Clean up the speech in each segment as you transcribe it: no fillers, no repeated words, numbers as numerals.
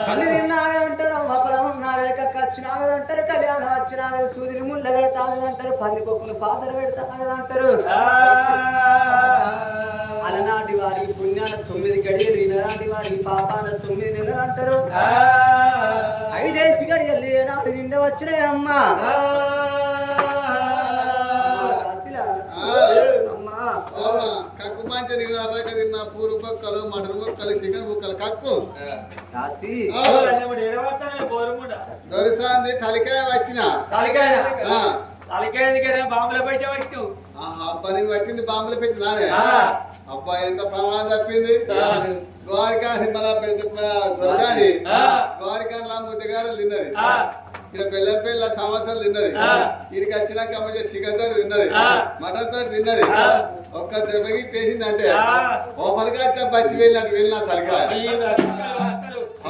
కళ్ళు తిన్నాడు అంటారు, మకరం ఉన్నాడు, వచ్చినాడు అంటారు, కళ్యాణం వచ్చినాడు, సూర్యుని ముళ్ళ పెడతాడు అంటారు, పందికొక్కులు పాత్ర పెడతాడు అంటారు. అలనాటి వారికి పుణ్యాల 9 గడియలు, ఈనాటి వారికి పాపాల 9 నెలలు అంటారు. 5 గడియలు ఏనాడు నిండా వచ్చినాయి అమ్మా. కక్కు మంచి తిన్న పూరు బొక్కలు, మటన్ బొక్కలు, చికెన్ బొక్కలు కక్కు దొరిసాంది. తలికాయ వచ్చిన బాంబులో పెట్టే వచ్చావు. పని పట్టింది, బాంబులు పెట్టినానే. అబ్బా ఎంత ప్రమాదం తప్పింది. గోరికాని మన దొరసాని గోరికాని ముద్దగారలు తిన్నది. ఇక్కడ బెల్లంపల్లి సమస్యలు తిన్నది. ఇక్కడికి వచ్చినాక అమ్మ చికెన్ తోటి తిన్నది, మటన్ తోటి తిన్నది. ఒక్క దెబ్బకి చేసింది అంటే ఓపలిగా అట్లా బతి వెళ్ళినట్టు వెళ్ళిన తలకాయ.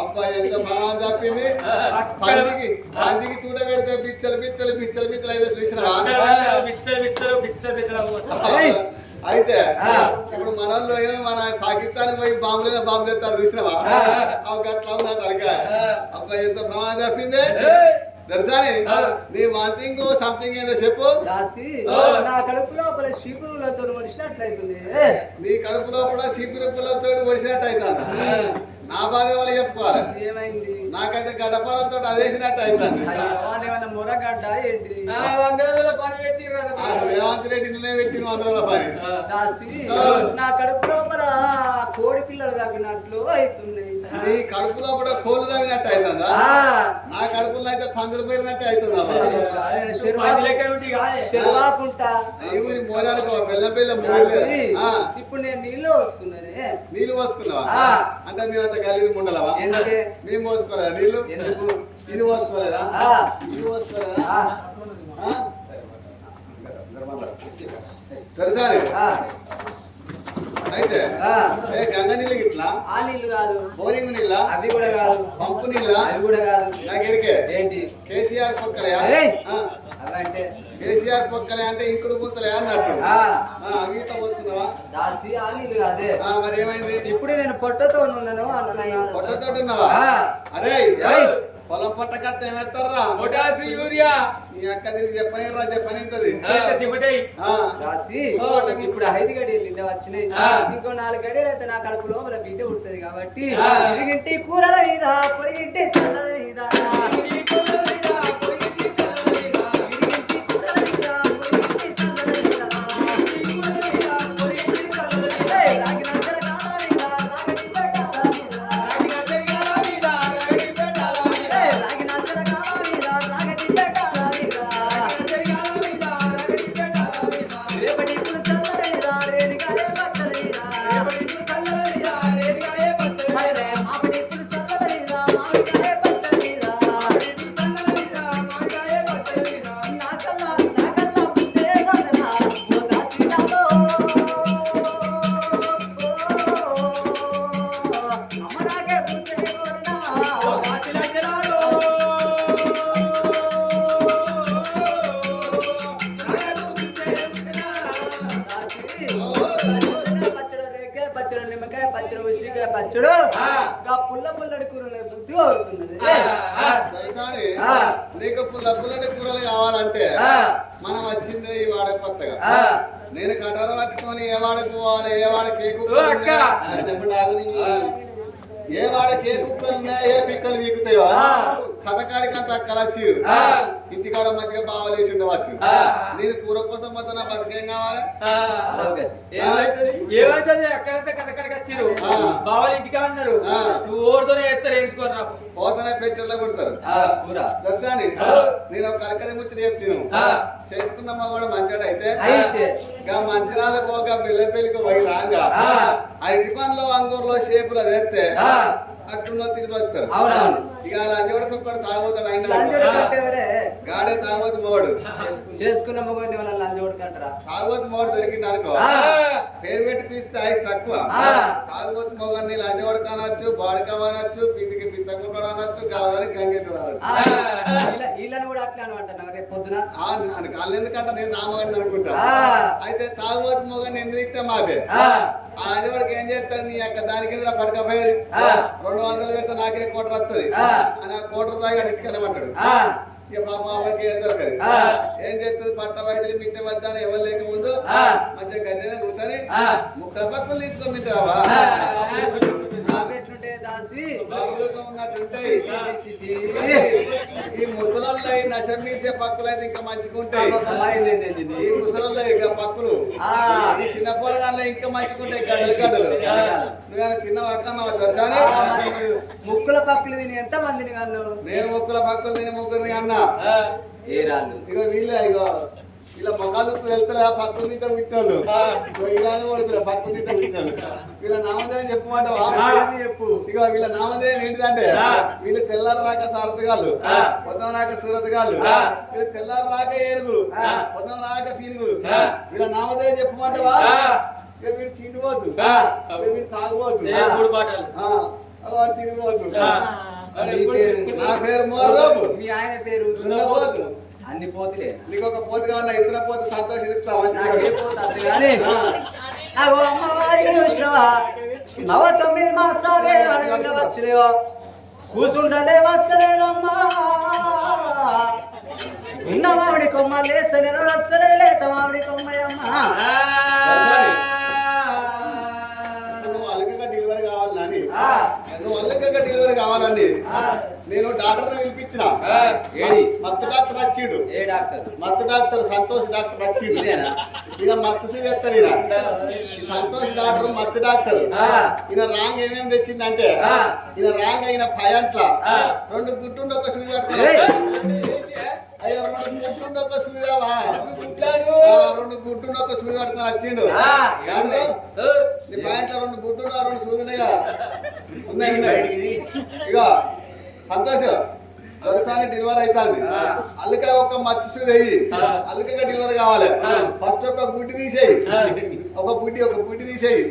అబ్బా ఎంత బాగా తప్పింది. పందికి చూడ పెడితే పిచ్చలు పిచ్చలు పిచ్చలు పిచ్చలు అయితే చూసినా. అయితే ఇప్పుడు మనల్లో ఏమో మన పాకిస్తాన్ పోయి బాంబులు ఎత్తారు చూసినావా? అవి గట్లా ఉన్నా తలకాయ. అబ్బా ఎంత ప్రమాదం తప్పింది. దర్శని నీ వాంతింగ్ సంథింగ్ ఏదో చెప్పు. నా కడుపు లోపల శీపులతో వడిసినట్లయితుంది. నీ కడుపు లోపల శీపులతో వడిసినట్టు అవుతుందా? నా బాధ వాళ్ళు చెప్పుకోవాలి. ఏమైంది? నాకైతే గడ్డపాలతో అదేసినట్టు అవుతుంది. మురగడ్డ ఏంటి? రేవంత్ రెడ్డి నిన్నే పెట్టిన 100 రూపాయలు. నా కడుపు లోపల కోడి పిల్లలు తగ్గినట్లు అవుతున్నాయి. నీ కడుపు లోపల కోళ్ళు తగ్గినట్టు అవుతుందా? నా కడుపులో అయితే పందులు పోయినట్టు అవుతుందా? మోరాలకు బెల్లం బెల్లం. ఇప్పుడు నేను నీళ్ళు పోసుకున్నానే. నీళ్ళు పోసుకున్నావా? అంటే మేమంతా కలిగి ఉండలవా? మేము పోసుకోలేదా నీళ్ళు? ఎందుకు ఇది పోసుకోలేదా? ఇది పోసుకోలేదా? అయితే గంగ నీళ్ళు గిట్లా ఆ నీళ్ళు కాదు, బోరింగ్ నీళ్ళ అవి కూడా కాదు, పంపు నీళ్ళ అవి కూడా కాదు. నాకెరికే ఏంటి? కేసీఆర్ పొక్కలే అంటే కేసీఆర్ పొక్కలే అంటే ఇంకుడు పుత్తలే అన్నట్టు. అవితో పోతున్నావా? దాల్చి ఆ నీళ్ళు కాదే. మరి ఏమైంది? ఇప్పుడు నేను పొట్టతో ఉన్నాను అంటున్నాను. పొట్టతో ఉన్నావా? అరే పొలం పొట్టకత్త ఏమెత్తారా? పొటాసి యూరియా నీ అక్క తిరిగి చెప్పనేరా చెప్పనేది. ఇప్పుడు 5 గడియలు నిండా వచ్చినాయి. ఇంకో 4 గడియలు అయితే నా కడుపు లోపల బిడ్డ ఉంటుంది కాబట్టి ఇరిగింటి కూరల మీద పొరిగింటి చల్లల మీద పుల్ల పుల్లడి కూరలు బుద్ధి అవుతున్నది. నీకు పుల్లటి కూరలు కావాలంటే మనం వచ్చిందే ఈ వాడ కొత్తగా. నేను కటోర పట్టుకొని ఏ వాడకు పోవాలి, ఏ వాడ కేకు ఏ వాడ కేకు ఉన్నాయి, ఏ పిక్కలు వీకుతాయో కథకాడికి అంత అక్కలొచ్చి ఇంటికాడ మంచిగా బావలేసి ఉండవచ్చు. నేను కూర కోసం మొత్తం నా బతికేం కావాలి? ఏమైతుంది? అక్కడంతా కథకాడికి వచ్చారు, బావలు ఇంటికా ఉన్నారు. నువ్వు ఓడితోనే ఎత్తారు, వేసుకోరు నాకు పోతనే పెట్టెల్లో కొడతారు. దర్శని నేను ఒక కలకడి ముచ్చి చెప్తాను. చేసుకున్నమ్మా కూడా మంచిగా అయితే మంచిరాలకు ఒక బెల్లంపల్లికి పోయి రాగా ఆ ఇంటి పనిలో అంగూరులో షేపులు అది వేస్తే అట్లున్న తిరిగి వస్తారు. ఇక లంచోడికి ఒక్కడు తాగబోతాడు. ఆయన గాడే తాగబోతు మోడు చేసుకున్న మొగోడిని వాళ్ళ లంచోడికి అంటారా? తాగబోతు మోడు దొరికింది అనుకో, పేరు పెట్టి తీస్తే ఐదు తక్కువ. తాగబోతు మొగని లంచోడు కానొచ్చు, బాడకం అనొచ్చు, పిండికి పిచ్చకుండా అనొచ్చు, కావాలని గంగెత్తుడు అనొచ్చు. వీళ్ళని కూడా అట్లా అనమాట రేపు పొద్దున. వాళ్ళు ఎందుకంటే నేను నా మొగని అనుకుంటా. అయితే తాగబోతు మొగని ఎందుకు ఇస్తే మాపే ఆడవాడికి ఏం చేస్తాడు నీ యొక్క దాని కింద పడకపోయేది 200 పెడితే నాకే కోటర్ వస్తుంది అని ఆ కోటర్ తాగి అడిగికనమంటాడు ఇక మా మామకి ఏం దొరకదు ఏం చేస్తుంది పట్ట బయట మిట్ట మధ్యాహ్నం ఎవరు లేక ముందు మంచిగా గద్దె కూర్చొని ముక్కల పక్కలు తీసుకొని తింటావా ఈ ముసలోళ్ళు నశం తీసే పక్కులు అయితే ఇంకా మంచిగా ఉంటాయి ఈ ముసలోళ్ళు ఇక పక్కులు ఈ చిన్న పొరగాల్లో ఇంకా మంచిగా ఉంటాయి గడ్డలు గడ్డలు నువ్వు తిన్నవా కన్నావా దర్శాని ముక్కుల పక్కలు తిని ఎంత మందిని కన్ను నేను ముక్కుల పక్కలు తిని ముగ్గురిని అన్నా ఏ రాళ్ళు ఇగో వీళ్ళే ఇగో ఇలా మొగాలు వెళ్తారా పక్కలు తింటే విట్టాలు ఇలానే పడుతున్నా పక్కలు తింటే విట్టాలు వీళ్ళ నామదేయం చెప్పమంటావా ఇక వీళ్ళ నామదేయం ఏంటిదంటే వీళ్ళు తెల్లారు రాక సారథగాళ్ళు పొద్దున రాక సూరతగాళ్ళు వీళ్ళు తెల్లారు రాక ఏరుగులు పొద్దున రాక పీనుగులు వీళ్ళ నామదేయం చెప్పమంటావా వీళ్ళు తిండిపోతు వీళ్ళు తాగుపోతు తిరిగిపోతు నా పేరు మోరదోపు మీ ఆయన పేరు ఉండబోతు అన్ని పోతులే నీకు ఒక పోతు కావాలా ఇతర పోతు సంతోషిస్తా అమ్మవారి చూసినవా 9 మాసాలే వచ్చినవా కూసుండలే వస్తలేదమ్మా ఉన్న మామిడి కొమ్మ లేసనే వస్తలే లేత మామిడి కొమ్మయమ్మా నువ్వు అలకగా డెలివరీ కావాలని నువ్వు అలకగా డెలివరీ కావాలని నేను డాక్టర్ పిలిపించిన మత్తు డాక్టర్ వచ్చిండు మత్తు డాక్టర్ సంతోష్ డాక్టర్ వచ్చిండు ఈయన మత్తు చేస్తాడు ఈ సంతోష్ డాక్టర్ మత్తు డాక్టర్ ఈయన రాంగ్ ఏమేమి తెచ్చిందంటే ఈయన రాంగ్ అయిన పయంట్ల 2 గుట్టుండి ఒక సూది అయ్యో 2 గుట్టుండి ఒక సూదావా 2 గుట్టుండి ఒక సూది పట్టుకొని వచ్చిండు నీ పయంట్ల 2 గుట్టుండు 2 సూదినాయి ఉన్నాయి ఇక సంతోష్ దొరసాని డెలివరీ అవుతుంది అల్లిక ఒక మత్తు సూది అయ్యి అల్లికగా డెలివరీ కావాలి ఫస్ట్ ఒక గుడ్డి తీసేయి ఒక బుడ్డి తీసేయి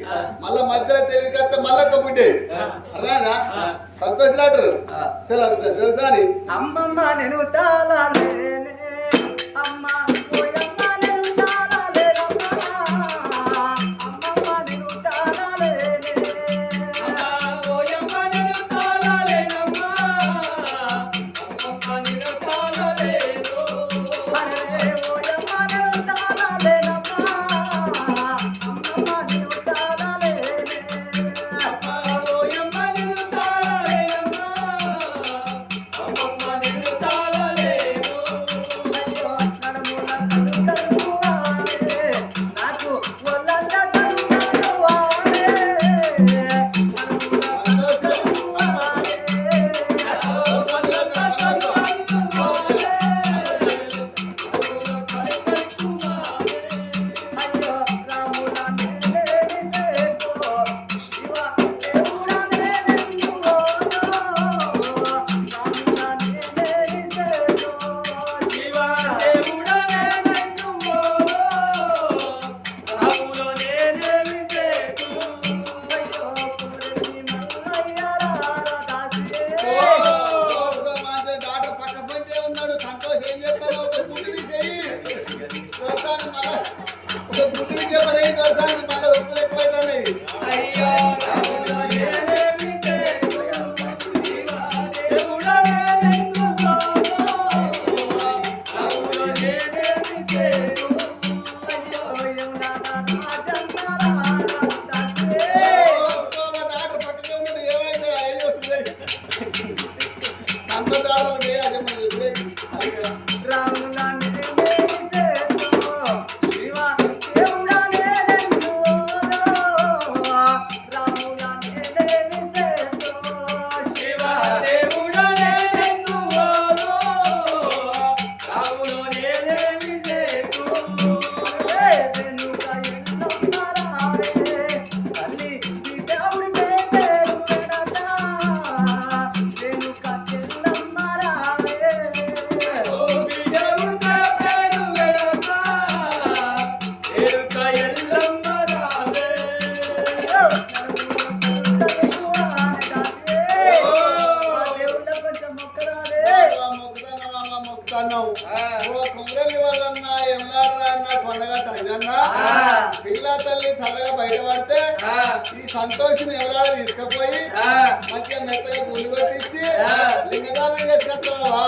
మళ్ళా మధ్యలో తెలివికత్తే మళ్ళీ ఒక బుడ్డి అర్థమైందా సంతోష్ డాక్టర్ చలో దొరసాని అమ్మమ్మ నేను తాళాలే అమ్మ నడుముల కన్నా తల్లి చల్లగా బయటపడితే ఈ సంతోషం ఎవరాడ తీసుకుపోయి మంచిగా మెత్తగా గుండు కొట్టించి లింగదానం చేసుకొస్తావా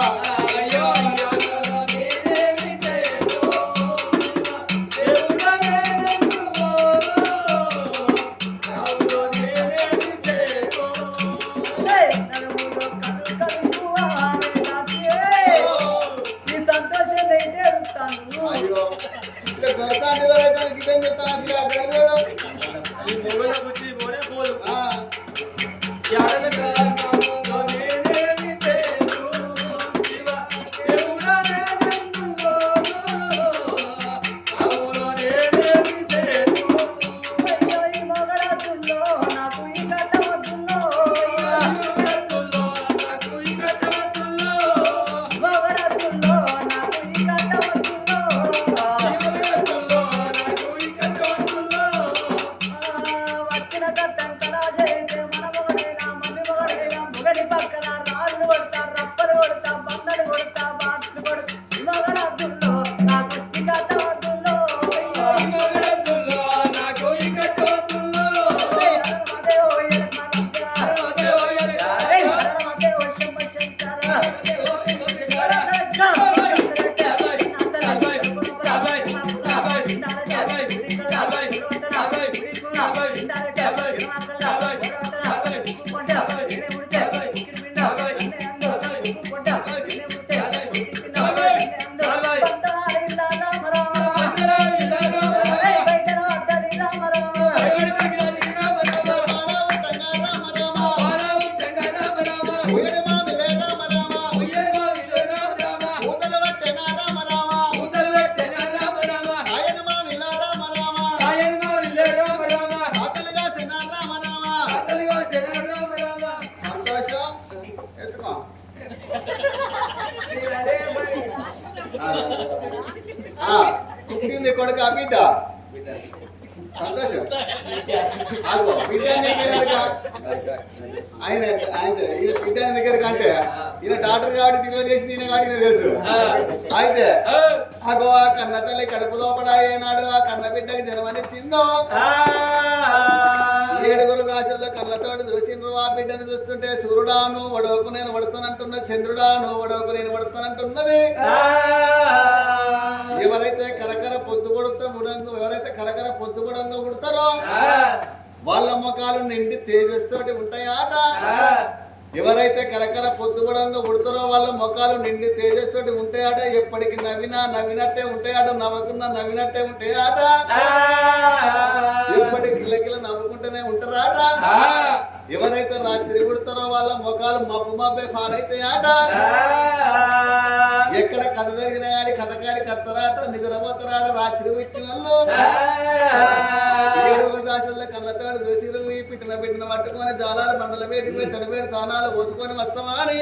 పుట్టింది కొడుకు ఆ బిడ్డ సంతోషం బిడ్డ ఆయన బిడ్డ దగ్గర అంటే ఈయన డాక్టర్ కాబట్టి డెలివరీ చేసి తినే కాబట్టి తెలుసు అయితే అగో ఆ కన్న తల్లి కడుపు లోపల ఏనాడు ఆ కన్న బిడ్డకి జన్మనిచ్చిందో 7 దాసుల్లో కళ్ళతోటి చూసిండ్రు ఆ బిడ్డను చూస్తుంటే సూర్యుడాను వడవకు నేను వడతానంటున్న చంద్రుడాను వడవకు నేను వడతానంటున్నది ఎవరైతే కరకర పొద్దు కొడుతా ఎవరైతే కరకర పొద్దు కొడంగా ఉడతారో వాళ్ళ ముఖాలు నిండి తేజస్తోటి ఉంటాయాట ఎవరైతే కరకర పొద్దుగూడంగా ఉడతారో వాళ్ళ ముఖాలు నిండి తేజస్తోటి ఉంటాయాట ఎప్పటికి నవ్వినట్టే ఉంటాయాట నవ్వకున్నా నవ్వినట్టే ఉంటాయాట ఎప్పటి కిల్లకిల్ల నవ్వుకుంటూనే ఉంటారాట ఎవరైతే రాత్రి ఉడతారో వాళ్ళ ముఖాలు మబ్బే పాడైతాయాట ఎక్కడ కథ జరిగిన కానీ కథకాడి కత్తరాట నిద్రపోతారాట రాత్రి వచ్చిన 7 దాసుల్లో కళ్ళతోడు చూసిరు ఈ పెట్టిన పట్టుకొని జాలాలు బండలు వేటిపోయి తడివేడి తానాలు పోసుకొని వస్తామా అని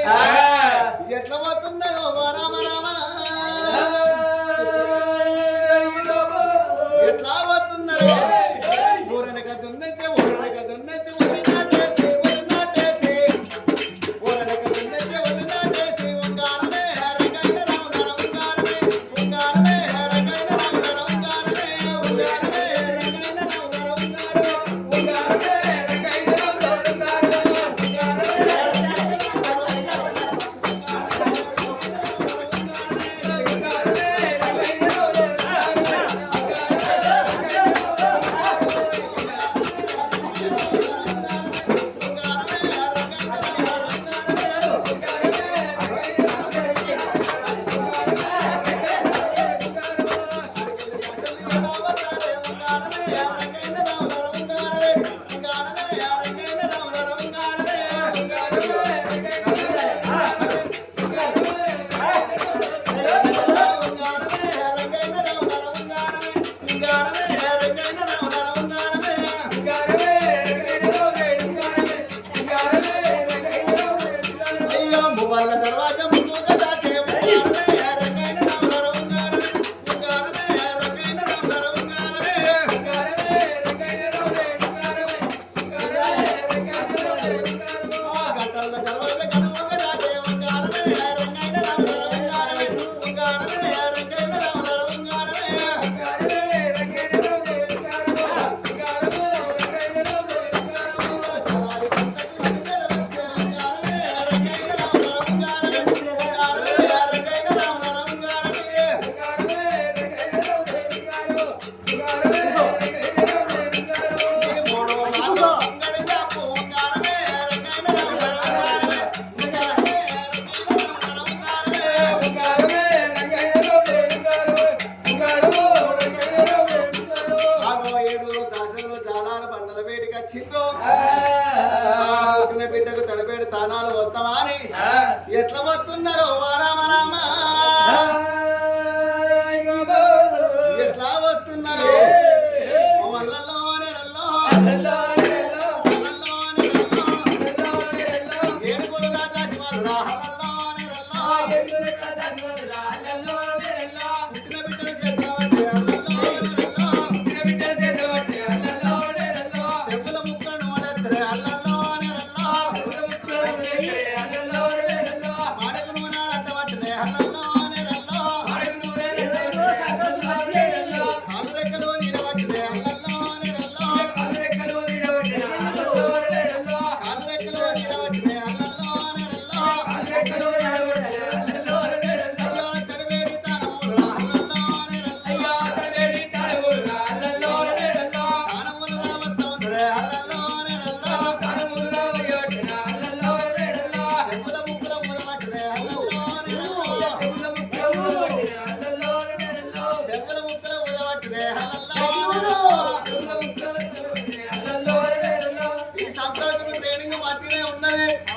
ఎట్లా పోతున్నారో రామ రామ ఎట్లా పోతున్నారో ఊరనక దున్నెచ్చి పుట్టిన బిడ్డకు తడిపేడు తానాలు వస్తామా అని ఎట్లా వస్తున్నారు రామ రామ ఎట్లా వస్తున్నారు ఏడుగురు రాజా శివాలు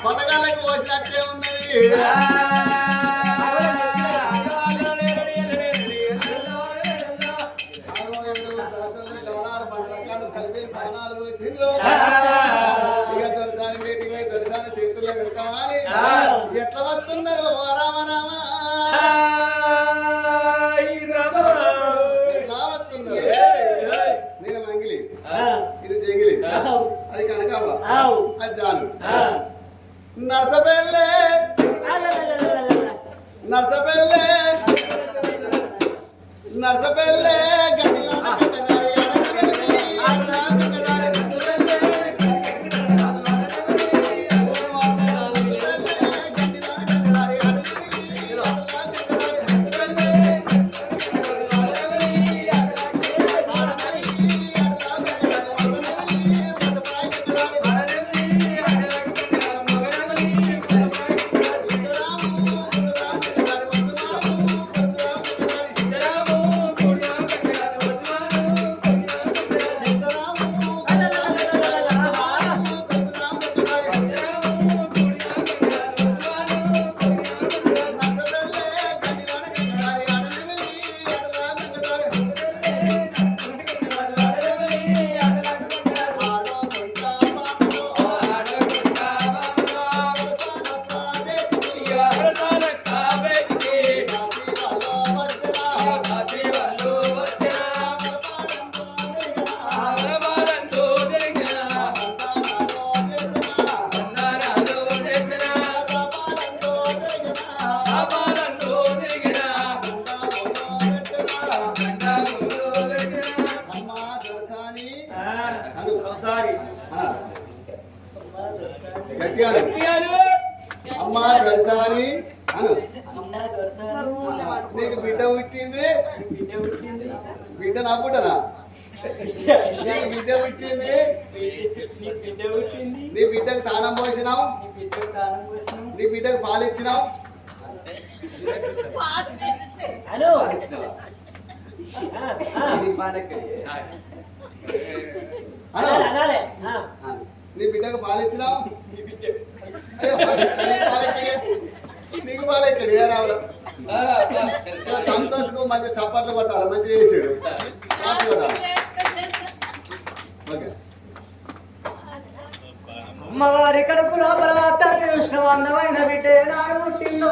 పొలగాళ్ళకి పోసినట్టే ఉన్నది ఇక దొరసాని బయటికి పోయి దొరసాని చేతుల్లో పెడతామని ఎట్లా వస్తున్నారు రామ రామ ఎట్లా వస్తున్నారు నేను మంగిలి ఇది జంగిలి అది కనకాంబ అది జాను నర్సపల్లె నర్సపల్లె నర్సపల్లె అమ్మా దర్శాని అను నీకు బిడ్డ పుట్టింది బిడ్డ నా పుట్టనా నీకు బిడ్డ పుట్టింది నీ బిడ్డకు తానం పోసినావు నీ బిడ్డకు పాలు ఇచ్చినావు నీ బిడ్డకు పాలు ఇచ్చినావు నీకు పాలు ఎక్కడి రావులు సంతోష్ కు మంచి చప్పట్లు కొట్టాలి మంచి చేసాడు అమ్మవారి కడుపు లోపల తండ్రి విష్ణు అందమైన బిడ్డ నాడు పుట్టిందో